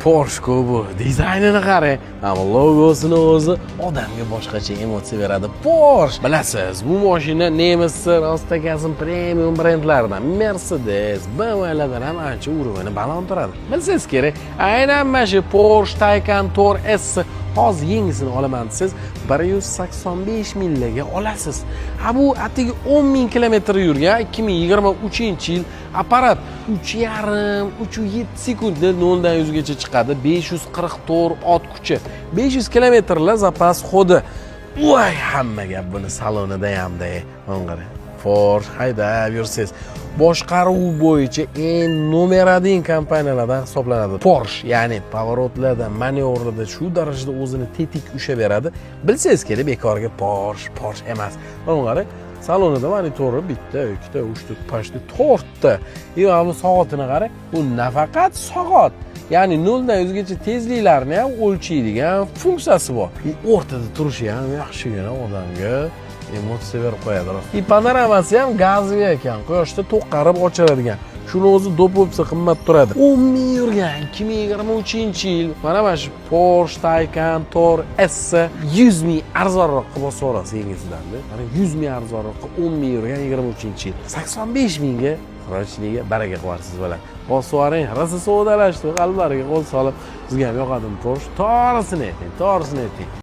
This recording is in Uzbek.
Porsche bu. Dizaynini qarang. Ammo logosini o'zi odamga boshqacha emotsiya beradi. Porsche. Bilasiz, bu mashina nemis, Rostockazin premium brendlaridan Mercedes, BMWlardan ham ancha urovini baland turadi. Bilsangiz kerak, aynan mana shu Porsche Taycan Tour S hozir yangisini olaman desiz 185 millaga olasiz. Ha bu atigi 10 ming kilometr yurgan 2023-yil apparat 3,5 3,7 sekundda 0 dan 100 gacha chiqadi. 544 ot kuchi, 500 kilometrlar zapas xodi. Voy, hamma gap buni salonida hamda. Mana Porsche haydab yursiz. Boshqaruv bo'yicha eng nomer 1 kompaniyalardan hisoblanadi. Porsche, ya'ni pavorotlarda, manevrlarda shu darajada o'zini tetik usha beradi. Bilsangiz kerak, bekorga Porsche emas. Mana salonida monitori bitta, ikkita, uchta, pashta, to'rtta. Bu soatini qarang. Bu nafaqat soat, ya'ni 0 dan 100 gacha tezliklarni ham o'lchaydigan funksiyasi bor. O'rtada turishi ham yaxshigina odamga emotsiya berib qo'yadi. Panoramasi ham gazli ekan, quyoshda to'qqarib ochiladigan. Shuni o'zi do'popsa qimmat turadi. 10 ming yurgan 2023-yil. Mana shu Porsche Taycan Tour S 100 ming arzonroq qilib olsa olasiz yengisidan. Mana 100 ming arzonroqqa 10 ming yurgan 23-yil. 85 mingga chiroyliga baraka qilarsiz bilan. Bosvaring, rasa savdolashdi, qalblariga qo'l solib, sizga ham yoqadimi Porsche? To'g'risini ayting.